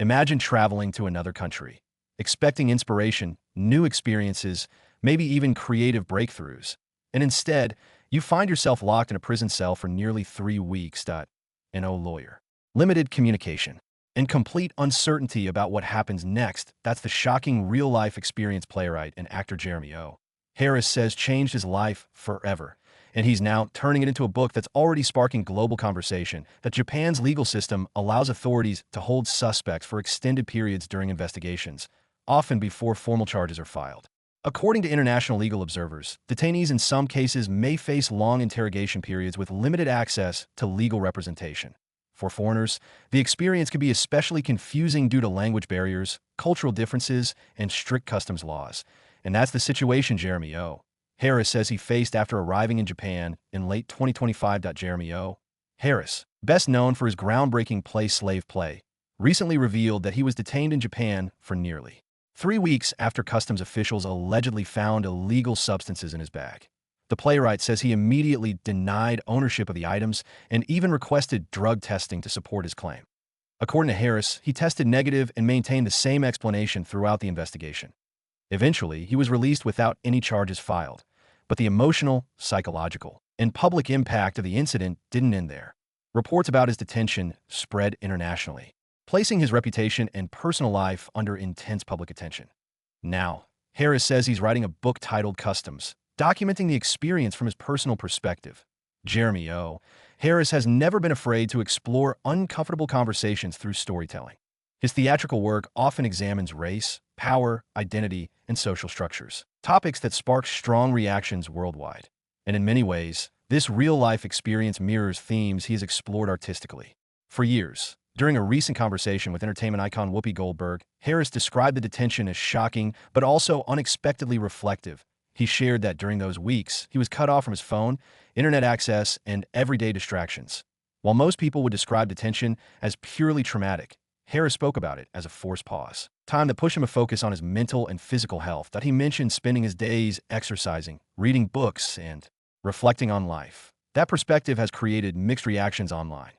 Imagine traveling to another country, expecting inspiration, new experiences, maybe even creative breakthroughs. And instead, you find yourself locked in a prison cell for nearly 3 weeks. No lawyer. Limited communication. And complete uncertainty about what happens next. That's the shocking real-life experience playwright and actor Jeremy O. Harris says changed his life forever. And he's now turning it into a book that's already sparking global conversation, that Japan's legal system allows authorities to hold suspects for extended periods during investigations, often before formal charges are filed. According to international legal observers, detainees in some cases may face long interrogation periods with limited access to legal representation. For foreigners, the experience can be especially confusing due to language barriers, cultural differences, and strict customs laws. And that's the situation Jeremy O. Harris says he faced after arriving in Japan in late 2025. Jeremy O. Harris, best known for his groundbreaking play Slave Play, recently revealed that he was detained in Japan for nearly 3 weeks after customs officials allegedly found illegal substances in his bag. The playwright says he immediately denied ownership of the items and even requested drug testing to support his claim. According to Harris, he tested negative and maintained the same explanation throughout the investigation. Eventually, he was released without any charges filed. But the emotional, psychological, and public impact of the incident didn't end there. Reports about his detention spread internationally, placing his reputation and personal life under intense public attention. Now, Harris says he's writing a book titled Customs, documenting the experience from his personal perspective. Jeremy O. Harris has never been afraid to explore uncomfortable conversations through storytelling. His theatrical work often examines race, power, identity, and social structures, topics that spark strong reactions worldwide. And in many ways, this real-life experience mirrors themes he has explored artistically. For years, during a recent conversation with entertainment icon Whoopi Goldberg, Harris described the detention as shocking but also unexpectedly reflective. He shared that during those weeks, he was cut off from his phone, internet access, and everyday distractions. While most people would describe detention as purely traumatic, Harris spoke about it as a forced pause, time that pushed him to focus on his mental and physical health, that he mentioned spending his days exercising, reading books, and reflecting on life. That perspective has created mixed reactions online.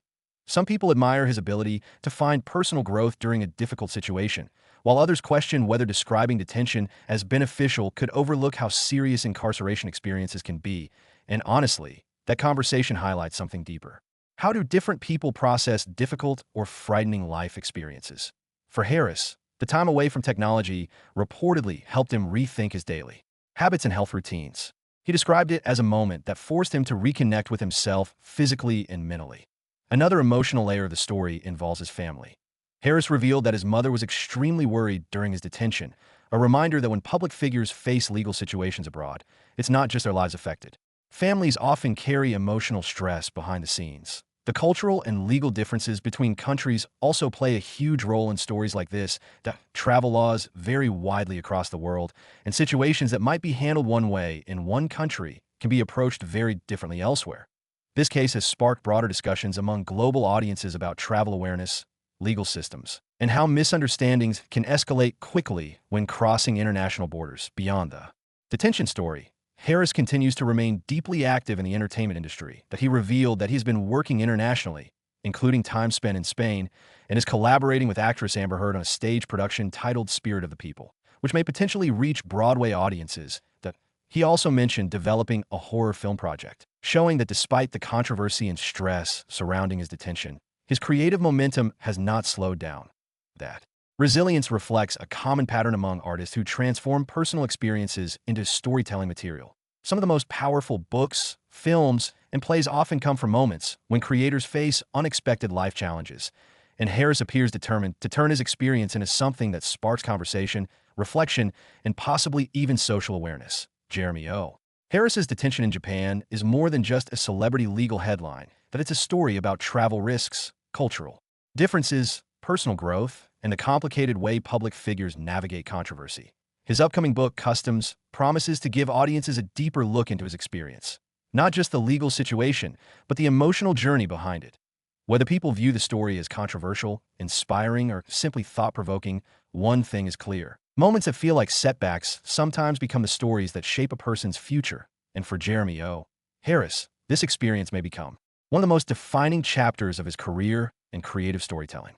Some people admire his ability to find personal growth during a difficult situation, while others question whether describing detention as beneficial could overlook how serious incarceration experiences can be. And honestly, that conversation highlights something deeper. How do different people process difficult or frightening life experiences? For Harris, the time away from technology reportedly helped him rethink his daily habits and health routines. He described it as a moment that forced him to reconnect with himself physically and mentally. Another emotional layer of the story involves his family. Harris revealed that his mother was extremely worried during his detention, a reminder that when public figures face legal situations abroad, it's not just their lives affected. Families often carry emotional stress behind the scenes. The cultural and legal differences between countries also play a huge role in stories like this. That travel laws vary widely across the world, and situations that might be handled one way in one country can be approached very differently elsewhere. This case has sparked broader discussions among global audiences about travel awareness, legal systems, and how misunderstandings can escalate quickly when crossing international borders. Beyond the detention story, Harris continues to remain deeply active in the entertainment industry. That he revealed that he's been working internationally, including time spent in Spain, and is collaborating with actress Amber Heard on a stage production titled Spirit of the People, which may potentially reach Broadway audiences. That he also mentioned developing a horror film project, showing that despite the controversy and stress surrounding his detention, his creative momentum has not slowed down. That resilience reflects a common pattern among artists who transform personal experiences into storytelling material. Some of the most powerful books, films, and plays often come from moments when creators face unexpected life challenges, and Harris appears determined to turn his experience into something that sparks conversation, reflection, and possibly even social awareness. Jeremy O. Harris's detention in Japan is more than just a celebrity legal headline, that it's a story about travel risks, cultural differences, personal growth, and the complicated way public figures navigate controversy. His upcoming book, Customs, promises to give audiences a deeper look into his experience. Not just the legal situation, but the emotional journey behind it. Whether people view the story as controversial, inspiring, or simply thought-provoking, one thing is clear. Moments that feel like setbacks sometimes become the stories that shape a person's future. And for Jeremy O. Harris, this experience may become one of the most defining chapters of his career and creative storytelling.